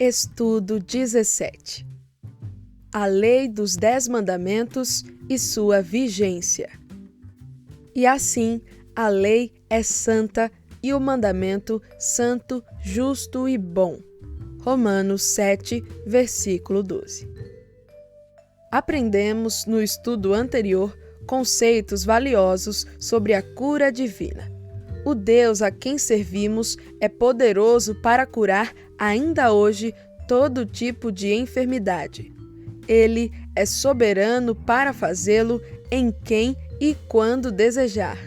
Estudo 17. A Lei dos 10 Mandamentos e sua vigência. E assim, a lei é santa e o mandamento santo, justo e bom. Romanos 7, versículo 12. Aprendemos no estudo anterior conceitos valiosos sobre a cura divina. O Deus a quem servimos é poderoso para curar ainda hoje todo tipo de enfermidade. Ele é soberano para fazê-lo em quem e quando desejar.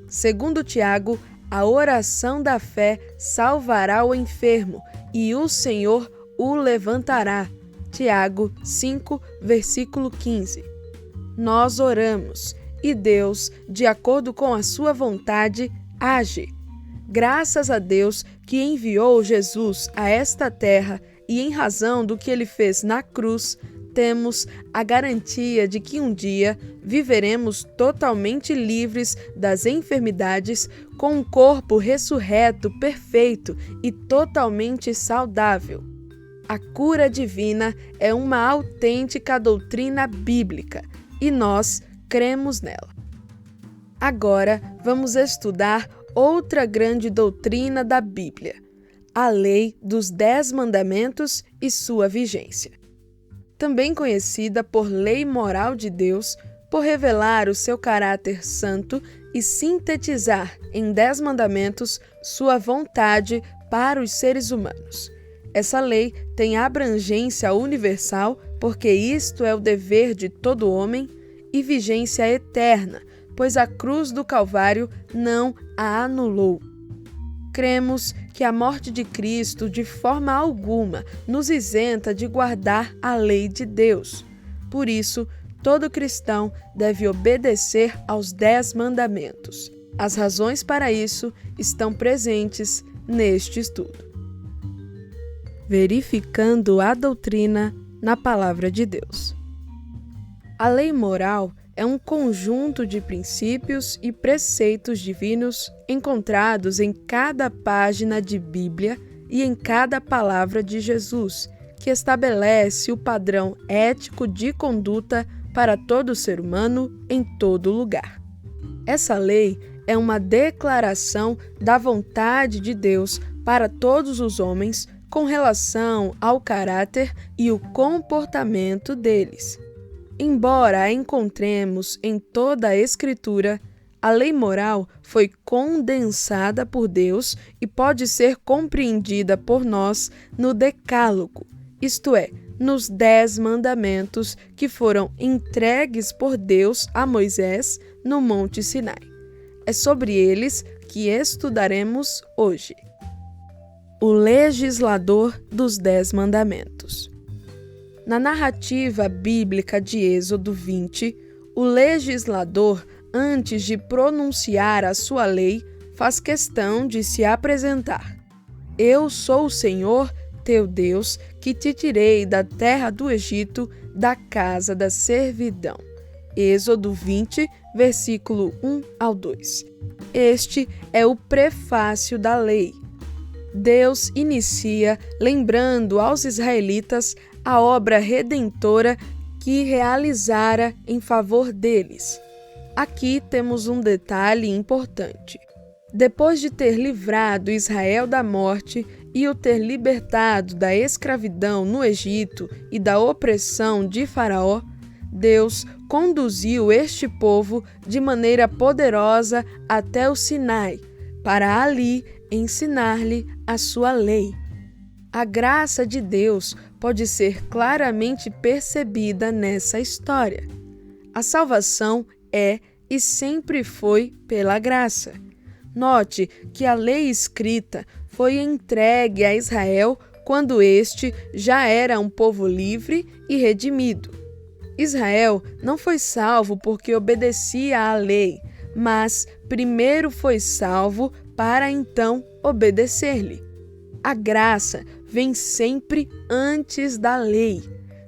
Segundo Tiago, a oração da fé salvará o enfermo e o Senhor o levantará. Tiago 5, versículo 15. Nós oramos e Deus, de acordo com a sua vontade, age. Graças a Deus que enviou Jesus a esta terra e em razão do que ele fez na cruz, temos a garantia de que um dia viveremos totalmente livres das enfermidades, com um corpo ressurreto, perfeito e totalmente saudável. A cura divina é uma autêntica doutrina bíblica e nós cremos nela. Agora vamos estudar outra grande doutrina da Bíblia, a Lei dos 10 Mandamentos e sua vigência. Também conhecida por lei moral de Deus, por revelar o seu caráter santo e sintetizar em 10 mandamentos sua vontade para os seres humanos. Essa lei tem abrangência universal, porque isto é o dever de todo homem, e vigência eterna, pois a cruz do Calvário não a anulou. Cremos que a morte de Cristo, de forma alguma, nos isenta de guardar a lei de Deus. Por isso, todo cristão deve obedecer aos 10 mandamentos. As razões para isso estão presentes neste estudo. Verificando a doutrina na Palavra de Deus. A lei moral é um conjunto de princípios e preceitos divinos encontrados em cada página de Bíblia e em cada palavra de Jesus, que estabelece o padrão ético de conduta para todo ser humano em todo lugar. Essa lei é uma declaração da vontade de Deus para todos os homens com relação ao caráter e o comportamento deles. Embora a encontremos em toda a Escritura, a lei moral foi condensada por Deus e pode ser compreendida por nós no Decálogo, isto é, nos 10 mandamentos que foram entregues por Deus a Moisés no Monte Sinai. É sobre eles que estudaremos hoje. O legislador dos 10 mandamentos. Na narrativa bíblica de Êxodo 20, o legislador, antes de pronunciar a sua lei, faz questão de se apresentar. Eu sou o Senhor, teu Deus, que te tirei da terra do Egito, da casa da servidão. Êxodo 20, versículo 1 ao 2. Este é o prefácio da lei. Deus inicia lembrando aos israelitas a obra redentora que realizara em favor deles. Aqui temos um detalhe importante. Depois de ter livrado Israel da morte e o ter libertado da escravidão no Egito e da opressão de Faraó, Deus conduziu este povo de maneira poderosa até o Sinai, para ali ensinar-lhe a sua lei. A graça de Deus pode ser claramente percebida nessa história. A salvação é e sempre foi pela graça. Note que a lei escrita foi entregue a Israel quando este já era um povo livre e redimido. Israel não foi salvo porque obedecia à lei, mas primeiro foi salvo para então obedecer-lhe. A graça vem sempre antes da lei.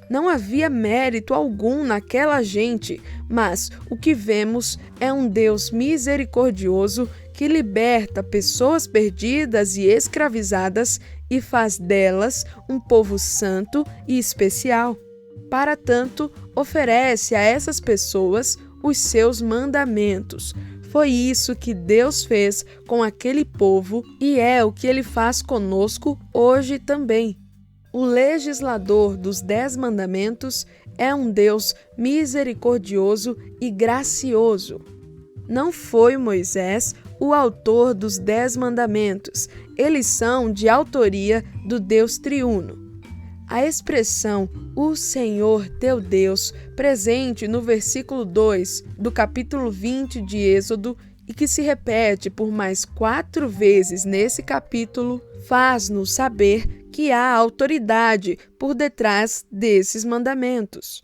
Não havia mérito algum naquela gente, mas o que vemos é um Deus misericordioso que liberta pessoas perdidas e escravizadas e faz delas um povo santo e especial. Para tanto, oferece a essas pessoas os seus mandamentos. Foi isso que Deus fez com aquele povo e é o que Ele faz conosco hoje também. O legislador dos 10 mandamentos é um Deus misericordioso e gracioso. Não foi Moisés o autor dos 10 mandamentos, eles são de autoria do Deus triuno. A expressão "o Senhor teu Deus", presente no versículo 2 do capítulo 20 de Êxodo e que se repete por mais 4 vezes nesse capítulo, faz-nos saber que há autoridade por detrás desses mandamentos.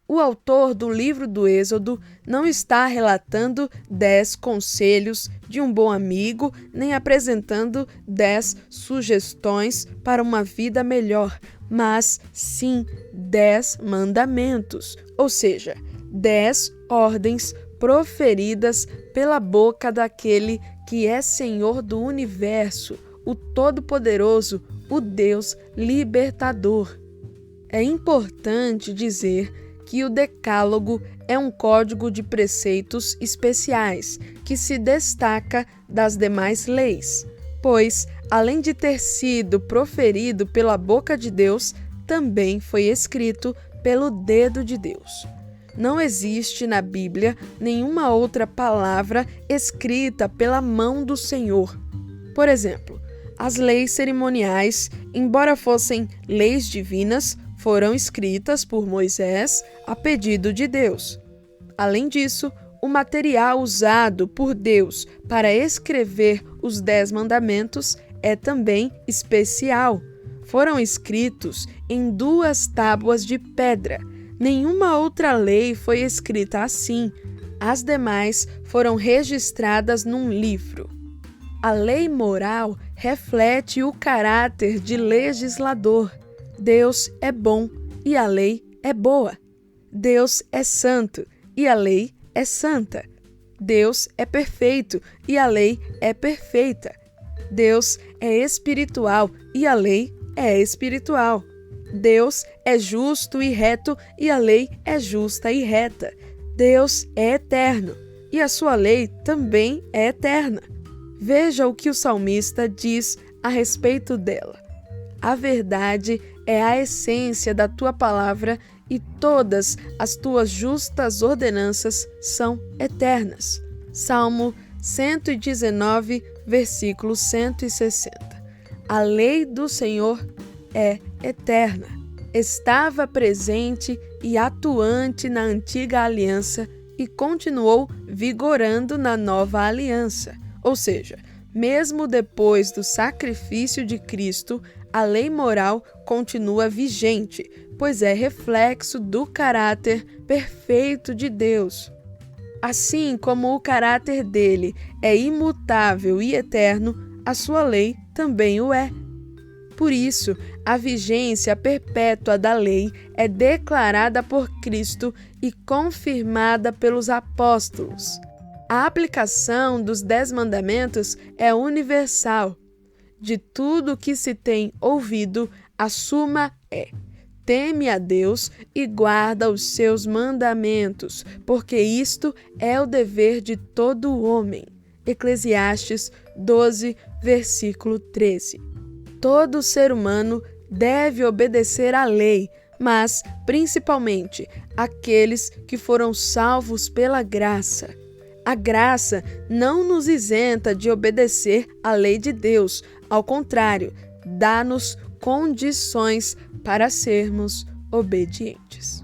O autor do livro do Êxodo não está relatando 10 conselhos de um bom amigo, nem apresentando 10 sugestões para uma vida melhor, mas sim 10 mandamentos, ou seja, 10 ordens proferidas pela boca daquele que é Senhor do universo, o Todo-Poderoso, o Deus libertador. É importante dizer que o Decálogo é um código de preceitos especiais que se destaca das demais leis, pois, além de ter sido proferido pela boca de Deus, também foi escrito pelo dedo de Deus. Não existe na Bíblia nenhuma outra palavra escrita pela mão do Senhor. Por exemplo, as leis cerimoniais, embora fossem leis divinas, foram escritas por Moisés a pedido de Deus. Além disso, o material usado por Deus para escrever os 10 mandamentos é também especial. Foram escritos em 2 tábuas de pedra. Nenhuma outra lei foi escrita assim. As demais foram registradas num livro. A lei moral reflete o caráter de legislador. Deus é bom e a lei é boa. Deus é santo e a lei é santa. Deus é perfeito e a lei é perfeita. Deus é espiritual e a lei é espiritual. Deus é justo e reto e a lei é justa e reta. Deus é eterno e a sua lei também é eterna. Veja o que o salmista diz a respeito dela. A verdade é a essência da tua palavra e todas as tuas justas ordenanças são eternas. Salmo 119, versículo 160. A lei do Senhor é eterna. Estava presente e atuante na antiga aliança e continuou vigorando na nova aliança. Ou seja, mesmo depois do sacrifício de Cristo, a lei moral continua vigente, pois é reflexo do caráter perfeito de Deus. Assim como o caráter dele é imutável e eterno, a sua lei também o é. Por isso, a vigência perpétua da lei é declarada por Cristo e confirmada pelos apóstolos. A aplicação dos 10 mandamentos é universal. De tudo que se tem ouvido, a suma é: teme a Deus e guarda os seus mandamentos, porque isto é o dever de todo homem. Eclesiastes 12, versículo 13. Todo ser humano deve obedecer à lei, mas, principalmente, aqueles que foram salvos pela graça. A graça não nos isenta de obedecer à lei de Deus, ao contrário, dá-nos condições para sermos obedientes.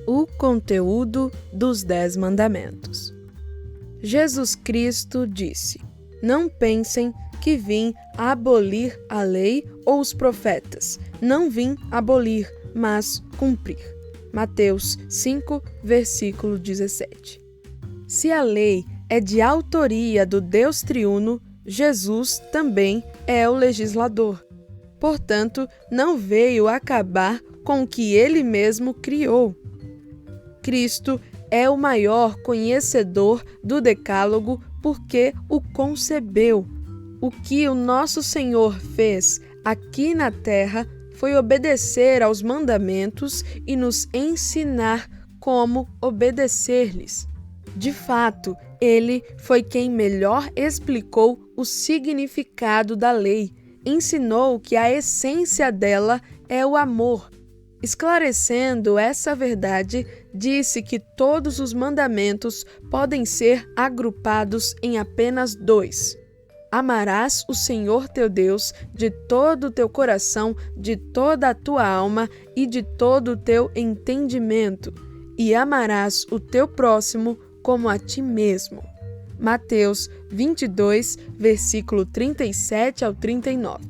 O conteúdo dos 10 mandamentos. Jesus Cristo disse: não pensem que vim abolir a lei ou os profetas. Não vim abolir, mas cumprir. Mateus 5, versículo 17. Se a lei é de autoria do Deus triuno, Jesus também é o legislador. Portanto, não veio acabar com o que ele mesmo criou. Cristo é o maior conhecedor do Decálogo, porque o concebeu. O que o nosso Senhor fez aqui na terra foi obedecer aos mandamentos e nos ensinar como obedecer-lhes. De fato, ele foi quem melhor explicou o significado da lei, ensinou que a essência dela é o amor. Esclarecendo essa verdade, disse que todos os mandamentos podem ser agrupados em apenas 2. Amarás o Senhor teu Deus de todo o teu coração, de toda a tua alma e de todo o teu entendimento, e amarás o teu próximo como a ti mesmo. Mateus 22, versículo 37 ao 39.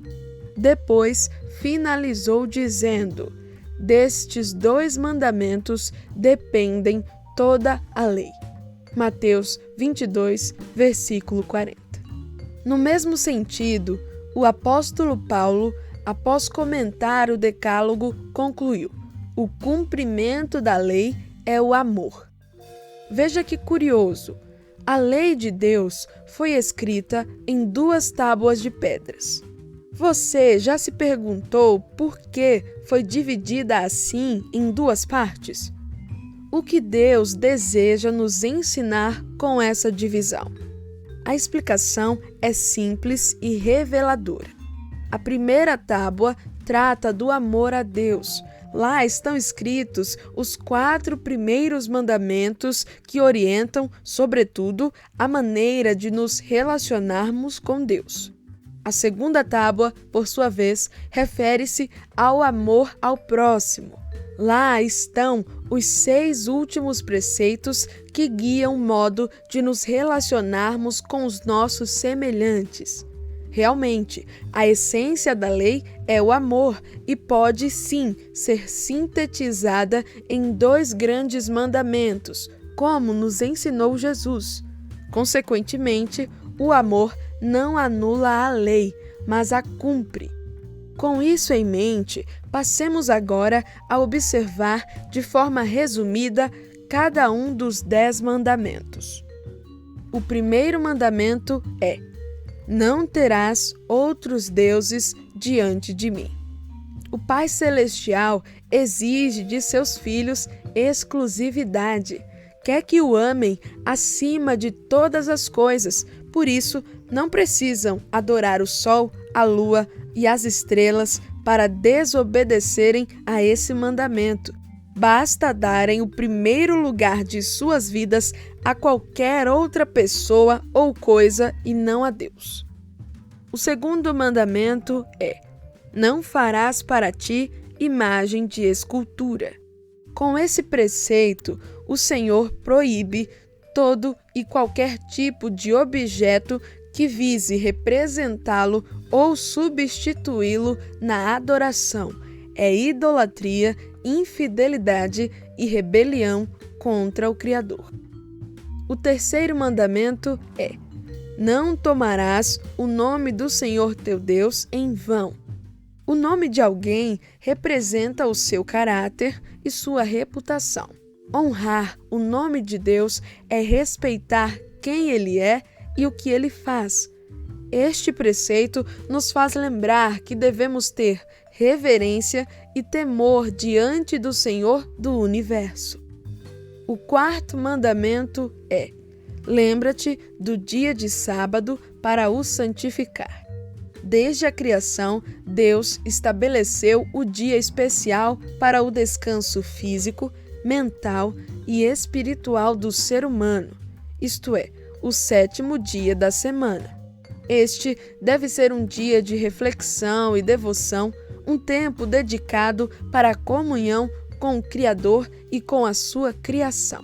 Depois finalizou dizendo: destes 2 mandamentos dependem toda a lei. Mateus 22, versículo 40. No mesmo sentido, o apóstolo Paulo, após comentar o Decálogo, concluiu: o cumprimento da lei é o amor. Veja que curioso, a lei de Deus foi escrita em 2 tábuas de pedras. Você já se perguntou por que foi dividida assim em 2 partes? O que Deus deseja nos ensinar com essa divisão? A explicação é simples e reveladora. A primeira tábua trata do amor a Deus. Lá estão escritos os 4 primeiros mandamentos que orientam, sobretudo, a maneira de nos relacionarmos com Deus. A segunda tábua, por sua vez, refere-se ao amor ao próximo. Lá estão os 6 últimos preceitos que guiam o modo de nos relacionarmos com os nossos semelhantes. Realmente, a essência da lei é o amor e pode, sim, ser sintetizada em 2 grandes mandamentos, como nos ensinou Jesus. Consequentemente, o amor não anula a lei, mas a cumpre. Com isso em mente, passemos agora a observar de forma resumida cada um dos 10 mandamentos. O primeiro mandamento é: não terás outros deuses diante de mim. O Pai Celestial exige de seus filhos exclusividade. Quer que o amem acima de todas as coisas. Por isso, não precisam adorar o sol, a lua e as estrelas para desobedecerem a esse mandamento. Basta darem o primeiro lugar de suas vidas a qualquer outra pessoa ou coisa e não a Deus. O segundo mandamento é: não farás para ti imagem de escultura. Com esse preceito, o Senhor proíbe todo e qualquer tipo de objeto que vise representá-lo ou substituí-lo na adoração. É idolatria, infidelidade e rebelião contra o Criador. O terceiro mandamento é: não tomarás o nome do Senhor teu Deus em vão. O nome de alguém representa o seu caráter e sua reputação. Honrar o nome de Deus é respeitar quem Ele é e o que Ele faz. Este preceito nos faz lembrar que devemos ter reverência e temor diante do Senhor do Universo. O quarto mandamento é: lembra-te do dia de sábado para o santificar. Desde a criação, Deus estabeleceu o dia especial para o descanso físico, mental e espiritual do ser humano, isto é, o 7º dia da semana. Este deve ser um dia de reflexão e devoção, um tempo dedicado para a comunhão com o Criador e com a sua criação.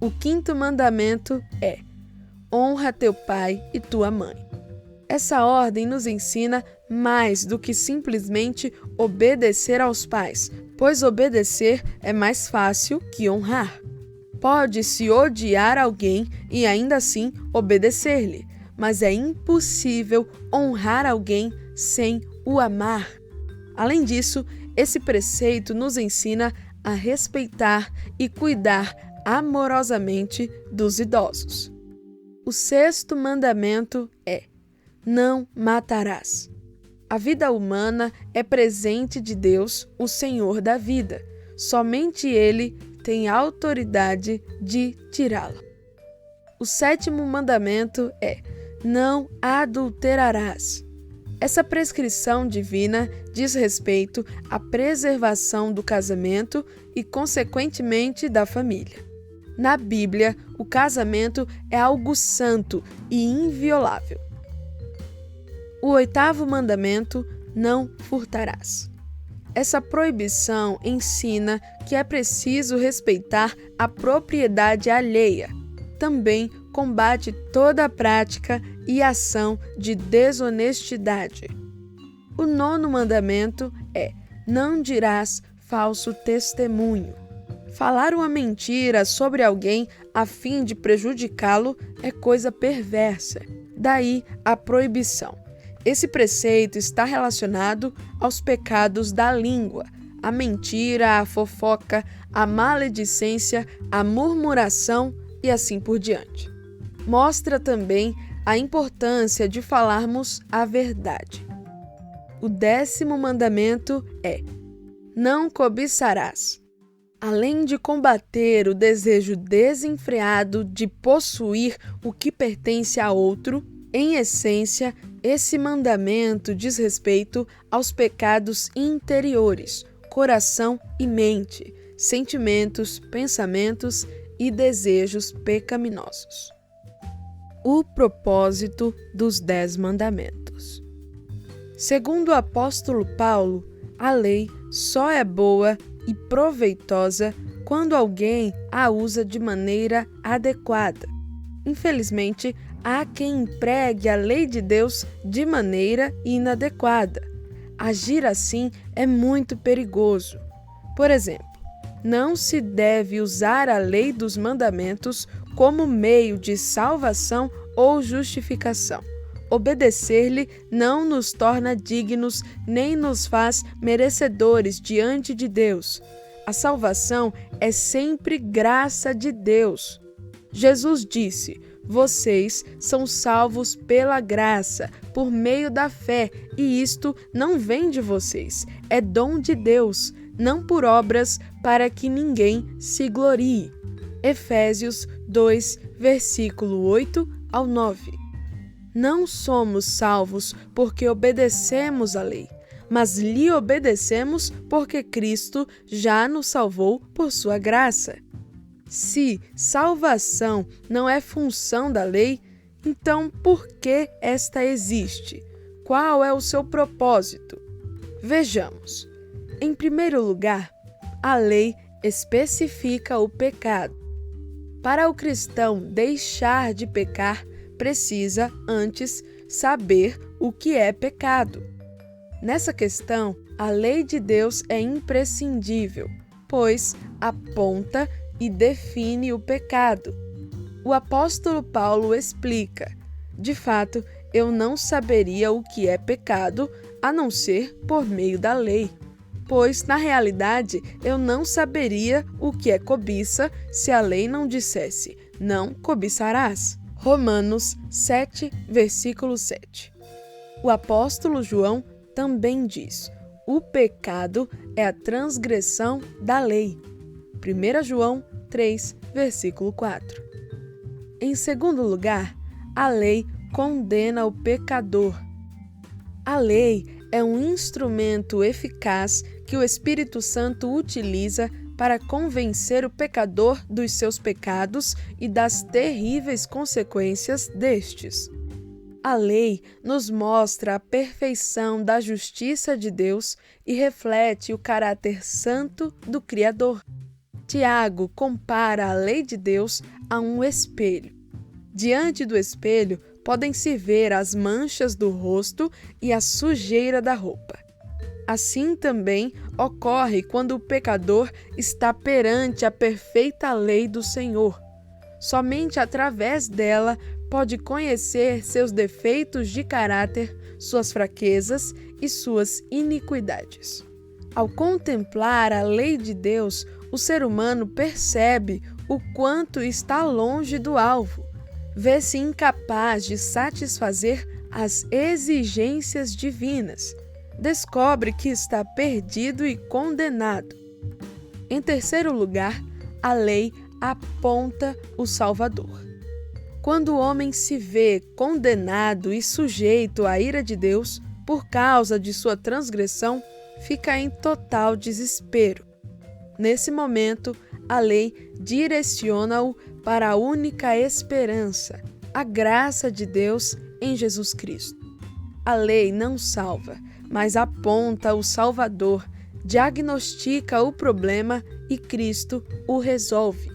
O quinto mandamento é: honra teu pai e tua mãe. Essa ordem nos ensina mais do que simplesmente obedecer aos pais, pois obedecer é mais fácil que honrar. Pode-se odiar alguém e ainda assim obedecer-lhe, mas é impossível honrar alguém sem o amar. Além disso, esse preceito nos ensina a respeitar e cuidar amorosamente dos idosos. O sexto mandamento é: não matarás. A vida humana é presente de Deus, o Senhor da vida. Somente Ele tem autoridade de tirá-la. O sétimo mandamento é: não adulterarás. Essa prescrição divina diz respeito à preservação do casamento e, consequentemente, da família. Na Bíblia, o casamento é algo santo e inviolável. O oitavo mandamento: não furtarás. Essa proibição ensina que é preciso respeitar a propriedade alheia. Também combate toda a prática e ação de desonestidade. O nono mandamento é: não dirás falso testemunho. Falar uma mentira sobre alguém a fim de prejudicá-lo é coisa perversa. Daí a proibição. Esse preceito está relacionado aos pecados da língua, a mentira, a fofoca, a maledicência, a murmuração e assim por diante. Mostra também a importância de falarmos a verdade. O 10º mandamento é: não cobiçarás. Além de combater o desejo desenfreado de possuir o que pertence a outro, em essência, esse mandamento diz respeito aos pecados interiores, coração e mente, sentimentos, pensamentos e desejos pecaminosos. O propósito dos 10 mandamentos. Segundo o apóstolo Paulo, a lei só é boa e proveitosa quando alguém a usa de maneira adequada. Infelizmente, há quem empregue a lei de Deus de maneira inadequada. Agir assim é muito perigoso. Por exemplo, não se deve usar a lei dos mandamentos como meio de salvação ou justificação. Obedecer-lhe não nos torna dignos nem nos faz merecedores diante de Deus. A salvação é sempre graça de Deus. Jesus disse: vocês são salvos pela graça, por meio da fé, e isto não vem de vocês, é dom de Deus, não por obras, para que ninguém se glorie. Efésios 2, versículo 8 ao 9. Não somos salvos porque obedecemos à lei, mas lhe obedecemos porque Cristo já nos salvou por sua graça. Se salvação não é função da lei, então por que esta existe? Qual é o seu propósito? Vejamos. Em primeiro lugar, a lei especifica o pecado. Para o cristão deixar de pecar, precisa, antes, saber o que é pecado. Nessa questão, a lei de Deus é imprescindível, pois aponta e define o pecado. O apóstolo Paulo explica: de fato, eu não saberia o que é pecado, a não ser por meio da lei. Pois, na realidade, eu não saberia o que é cobiça se a lei não dissesse: não cobiçarás. Romanos 7, versículo 7. O apóstolo João também diz: o pecado é a transgressão da lei. 1 João 3, versículo 4. Em segundo lugar, a lei condena o pecador. A lei é um instrumento eficaz que o Espírito Santo utiliza para convencer o pecador dos seus pecados e das terríveis consequências destes. A lei nos mostra a perfeição da justiça de Deus e reflete o caráter santo do Criador. Tiago compara a lei de Deus a um espelho. Diante do espelho podem-se ver as manchas do rosto e a sujeira da roupa. Assim também ocorre quando o pecador está perante a perfeita lei do Senhor. Somente através dela pode conhecer seus defeitos de caráter, suas fraquezas e suas iniquidades. Ao contemplar a lei de Deus, o ser humano percebe o quanto está longe do alvo. vê-se incapaz de satisfazer as exigências divinas. Descobre que está perdido e condenado. Em terceiro lugar, a lei aponta o Salvador. Quando o homem se vê condenado e sujeito à ira de Deus por causa de sua transgressão, fica em total desespero. Nesse momento, a lei direciona-o para a única esperança, a graça de Deus em Jesus Cristo. A lei não salva, mas aponta o Salvador, diagnostica o problema e Cristo o resolve.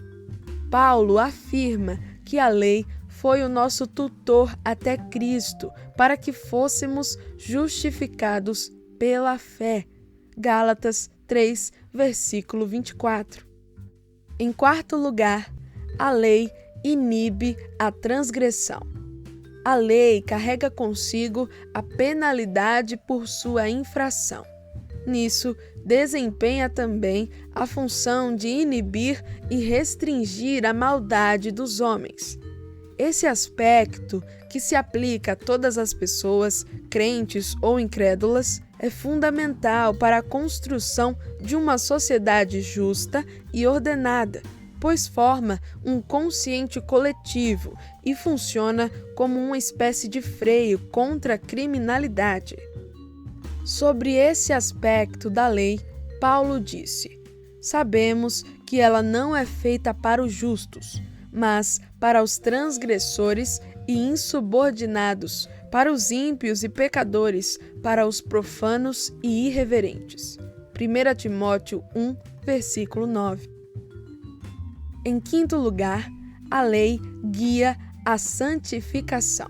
Paulo afirma que a lei foi o nosso tutor até Cristo, para que fôssemos justificados pela fé. Gálatas 3, versículo 24. Em quarto lugar, a lei inibe a transgressão. A lei carrega consigo a penalidade por sua infração. Nisso, desempenha também a função de inibir e restringir a maldade dos homens. Esse aspecto, que se aplica a todas as pessoas, crentes ou incrédulas, é fundamental para a construção de uma sociedade justa e ordenada, pois forma um consciente coletivo e funciona como uma espécie de freio contra a criminalidade. Sobre esse aspecto da lei, Paulo disse: sabemos que ela não é feita para os justos, mas para os transgressores e insubordinados, para os ímpios e pecadores, para os profanos e irreverentes. 1 Timóteo 1, versículo 9. Em quinto lugar, a lei guia a santificação.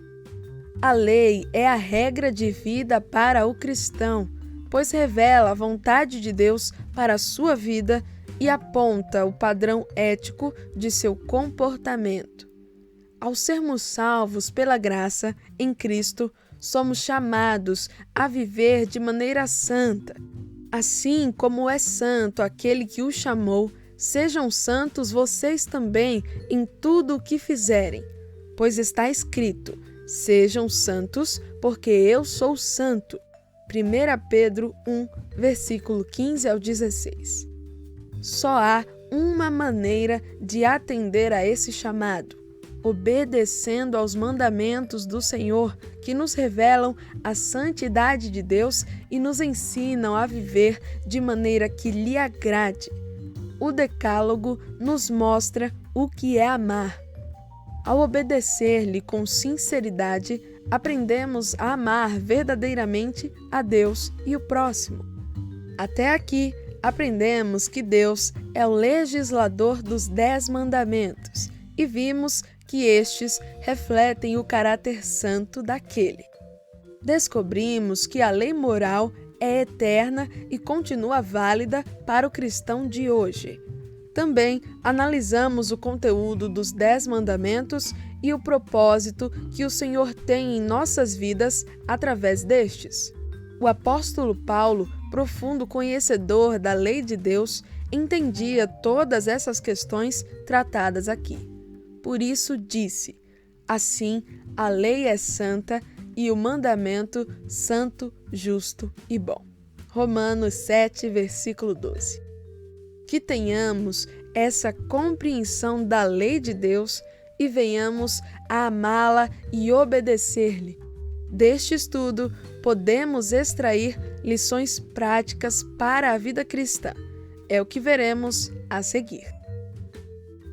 A lei é a regra de vida para o cristão, pois revela a vontade de Deus para a sua vida e aponta o padrão ético de seu comportamento. Ao sermos salvos pela graça em Cristo, somos chamados a viver de maneira santa. Assim como é santo aquele que o chamou, sejam santos vocês também em tudo o que fizerem, pois está escrito: sejam santos, porque eu sou santo. 1 Pedro 1, versículo 15 ao 16. Só há uma maneira de atender a esse chamado: obedecendo aos mandamentos do Senhor, que nos revelam a santidade de Deus e nos ensinam a viver de maneira que lhe agrade. O Decálogo nos mostra o que é amar. Ao obedecer-lhe com sinceridade, aprendemos a amar verdadeiramente a Deus e o próximo. Até aqui, aprendemos que Deus é o legislador dos 10 mandamentos e vimos que estes refletem o caráter santo daquele. Descobrimos que a lei moral é eterna e continua válida para o cristão de hoje. Também analisamos o conteúdo dos 10 mandamentos e o propósito que o Senhor tem em nossas vidas através destes. O apóstolo Paulo, profundo conhecedor da lei de Deus, entendia todas essas questões tratadas aqui. Por isso disse: assim, a lei é santa e o mandamento santo, justo e bom. Romanos 7, versículo 12. Que tenhamos essa compreensão da lei de Deus e venhamos a amá-la e obedecer-lhe. Deste estudo, podemos extrair lições práticas para a vida cristã. É o que veremos a seguir.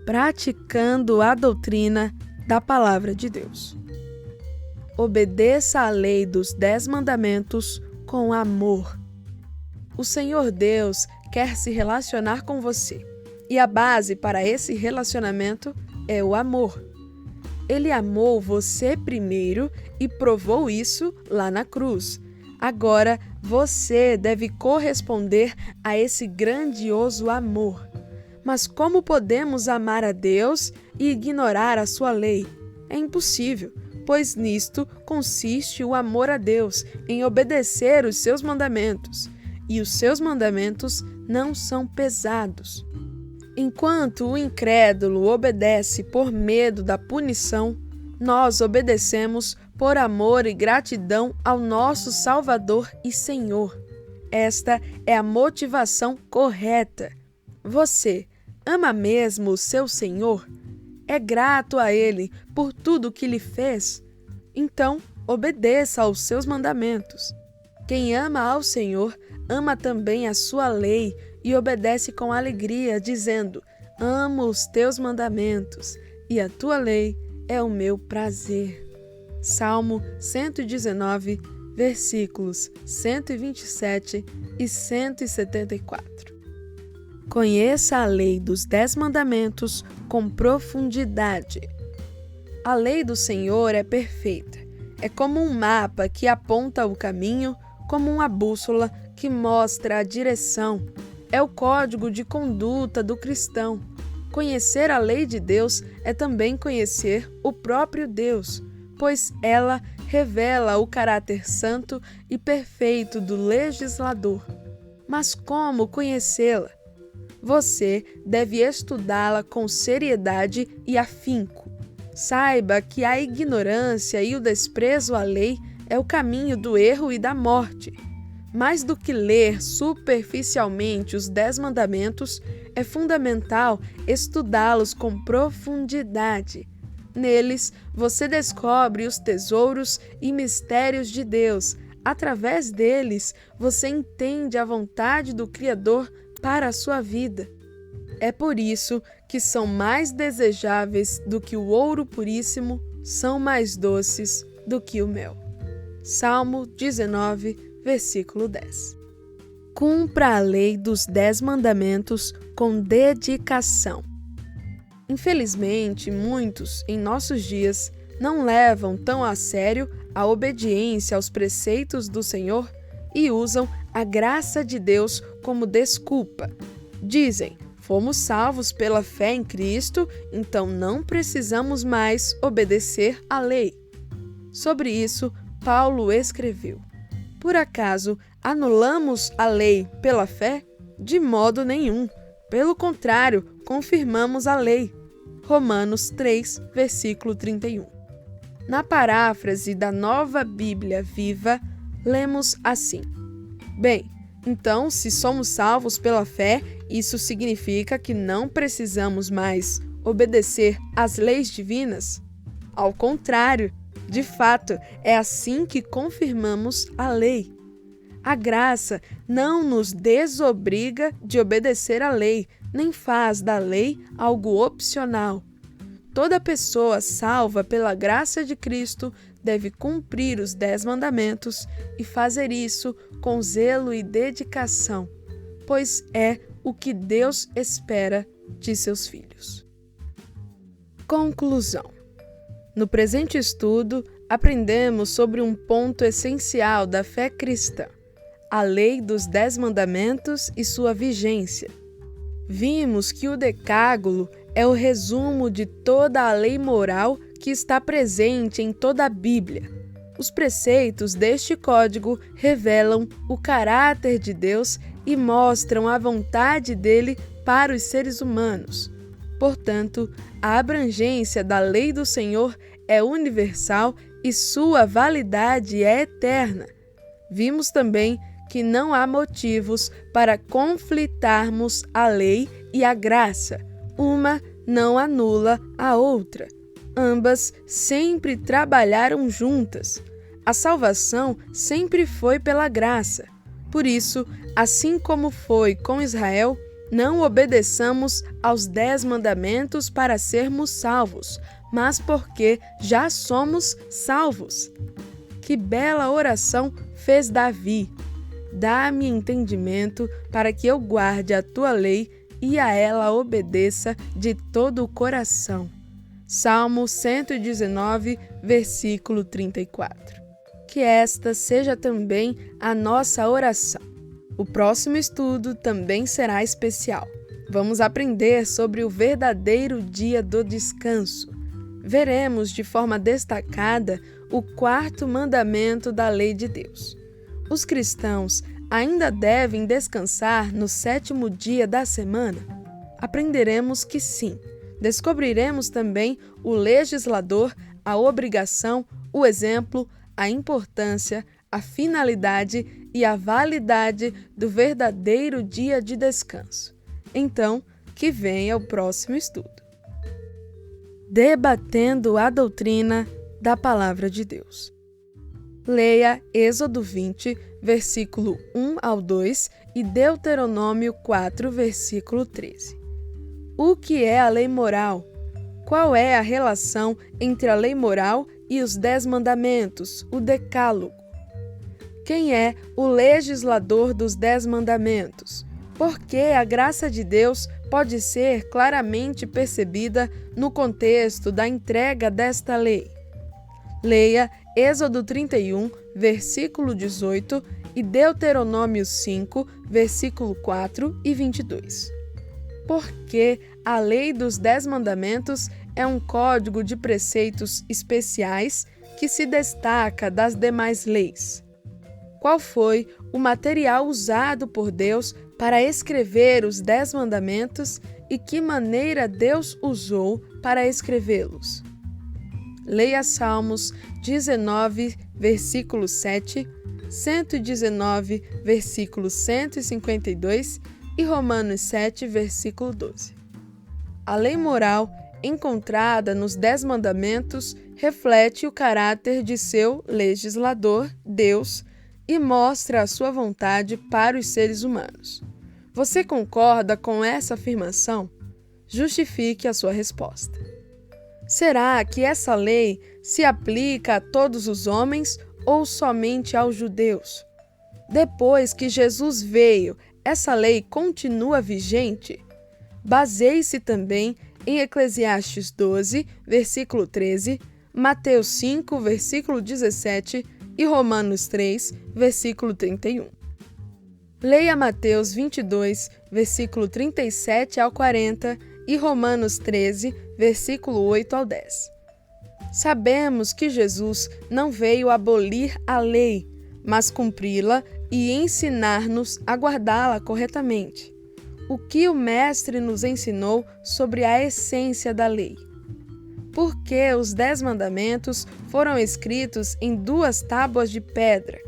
Praticando a doutrina da Palavra de Deus. Obedeça à lei dos 10 mandamentos com amor. O Senhor Deus quer se relacionar com você, e a base para esse relacionamento é o amor. Ele amou você primeiro e provou isso lá na cruz. Agora você deve corresponder a esse grandioso amor. Mas como podemos amar a Deus e ignorar a sua lei? É impossível, pois nisto consiste o amor a Deus, em obedecer os seus mandamentos. E os seus mandamentos não são pesados. Enquanto o incrédulo obedece por medo da punição, Nós obedecemos por amor e gratidão ao nosso Salvador e Senhor. Esta é a motivação correta. Você ama mesmo o seu Senhor? É grato a Ele por tudo que lhe fez? Então, obedeça aos seus mandamentos. Quem ama ao Senhor, ama também a sua lei e obedece com alegria, dizendo: amo os teus mandamentos e a tua lei é o meu prazer. Salmo 119, versículos 127 e 174. Conheça a lei dos 10 mandamentos com profundidade. A lei do Senhor é perfeita. É como um mapa que aponta o caminho, como uma bússola que mostra a direção. É o código de conduta do cristão. Conhecer a lei de Deus é também conhecer o próprio Deus, pois ela revela o caráter santo e perfeito do legislador. Mas como conhecê-la? Você deve estudá-la com seriedade e afinco. Saiba que a ignorância e o desprezo à lei é o caminho do erro e da morte. Mais do que ler superficialmente os 10 mandamentos, é fundamental estudá-los com profundidade. Neles, você descobre os tesouros e mistérios de Deus. Através deles, você entende a vontade do Criador para a sua vida. É por isso que são mais desejáveis do que o ouro puríssimo, são mais doces do que o mel. Salmo 19, versículo 10. Cumpra a lei dos 10 mandamentos com dedicação. Infelizmente, muitos, em nossos dias, não levam tão a sério a obediência aos preceitos do Senhor e usam a graça de Deus como desculpa. Dizem: fomos salvos pela fé em Cristo, então não precisamos mais obedecer à lei. Sobre isso, Paulo escreveu: por acaso anulamos a lei pela fé? De modo nenhum. Pelo contrário, confirmamos a lei. Romanos 3, versículo 31. Na paráfrase da Nova Bíblia Viva, lemos assim: bem, então, se somos salvos pela fé, isso significa que não precisamos mais obedecer às leis divinas? Ao contrário, de fato, é assim que confirmamos a lei. A graça não nos desobriga de obedecer à lei, nem faz da lei algo opcional. Toda pessoa salva pela graça de Cristo deve cumprir os 10 mandamentos e fazer isso com zelo e dedicação, pois é o que Deus espera de seus filhos. Conclusão. No presente estudo, aprendemos sobre um ponto essencial da fé cristã: a lei dos 10 mandamentos e sua vigência. Vimos que o Decálogo é o resumo de toda a lei moral que está presente em toda a Bíblia. Os preceitos deste código revelam o caráter de Deus e mostram a vontade dele para os seres humanos. Portanto, a abrangência da lei do Senhor é universal e sua validade é eterna. Vimos também que não há motivos para conflitarmos a lei e a graça. Uma não anula a outra. Ambas sempre trabalharam juntas. A salvação sempre foi pela graça. Por isso, assim como foi com Israel, não obedeçamos aos 10 mandamentos para sermos salvos, mas porque já somos salvos. Que bela oração fez Davi! Dá-me entendimento para que eu guarde a tua lei e a ela obedeça de todo o coração. Salmo 119, versículo 34. Que esta seja também a nossa oração. O próximo estudo também será especial. Vamos aprender sobre o verdadeiro dia do descanso. Veremos de forma destacada o 4º mandamento da lei de Deus. Os cristãos ainda devem descansar no 7º dia da semana? Aprenderemos que sim. Descobriremos também o legislador a obrigação, o exemplo, a importância, a finalidade e a validade do verdadeiro dia de descanso. Então, que venha o próximo estudo. Debatendo a doutrina da Palavra de Deus. Leia Êxodo 20, versículo 1 ao 2 e Deuteronômio 4, versículo 13. O que é a lei moral? Qual é a relação entre a lei moral e os 10 mandamentos, o Decálogo? Quem é o legislador dos 10 mandamentos? Porque a graça de Deus pode ser claramente percebida no contexto da entrega desta lei. Leia Êxodo 31, versículo 18 e Deuteronômio 5, versículo 4 e 22. Porque a lei dos 10 mandamentos é um código de preceitos especiais que se destaca das demais leis. Qual foi o material usado por Deus para escrever os 10 mandamentos e que maneira Deus usou para escrevê-los? Leia Salmos 19, versículo 7, 119, versículo 152 e Romanos 7, versículo 12. A lei moral encontrada nos 10 mandamentos reflete o caráter de seu legislador, Deus, e mostra a sua vontade para os seres humanos. Você concorda com essa afirmação? Justifique a sua resposta. Será que essa lei se aplica a todos os homens ou somente aos judeus? Depois que Jesus veio, essa lei continua vigente? Baseie-se também em Eclesiastes 12, versículo 13, Mateus 5, versículo 17 e Romanos 3, versículo 31. Leia Mateus 22, versículo 37 ao 40 e Romanos 13, versículo 8 ao 10. Sabemos que Jesus não veio abolir a lei, mas cumpri-la e ensinar-nos a guardá-la corretamente. O que o Mestre nos ensinou sobre a essência da lei? Por que os 10 mandamentos foram escritos em 2 tábuas de pedra?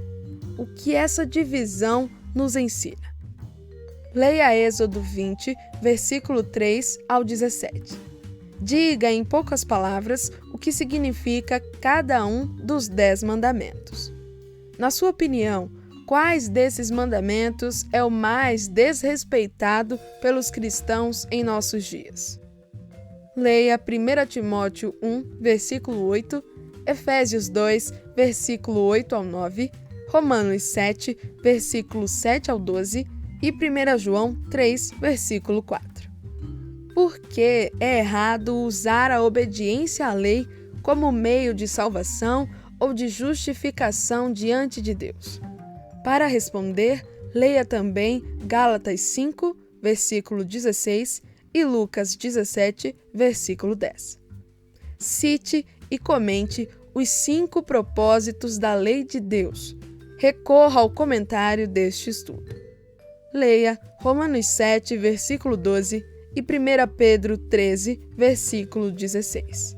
O que essa divisão nos ensina? Leia Êxodo 20, versículo 3 ao 17. Diga em poucas palavras o que significa cada um dos 10 mandamentos. Na sua opinião, quais desses mandamentos é o mais desrespeitado pelos cristãos em nossos dias? Leia 1 Timóteo 1, versículo 8, Efésios 2, versículo 8 ao 9, Romanos 7, versículo 7 ao 12 e 1 João 3, versículo 4. Por que é errado usar a obediência à lei como meio de salvação ou de justificação diante de Deus? Para responder, leia também Gálatas 5, versículo 16 e Lucas 17, versículo 10. Cite e comente os 5 propósitos da lei de Deus. Recorra ao comentário deste estudo. Leia Romanos 7, versículo 12 e 1 Pedro 13, versículo 16.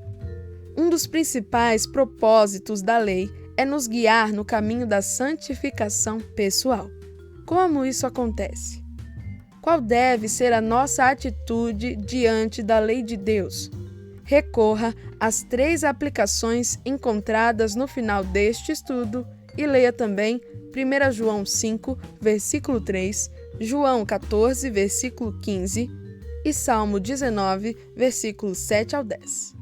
Um dos principais propósitos da lei é nos guiar no caminho da santificação pessoal. Como isso acontece? Qual deve ser a nossa atitude diante da lei de Deus? Recorra às 3 aplicações encontradas no final deste estudo e leia também 1 João 5, versículo 3, João 14, versículo 15 e Salmo 19, versículo 7 ao 10.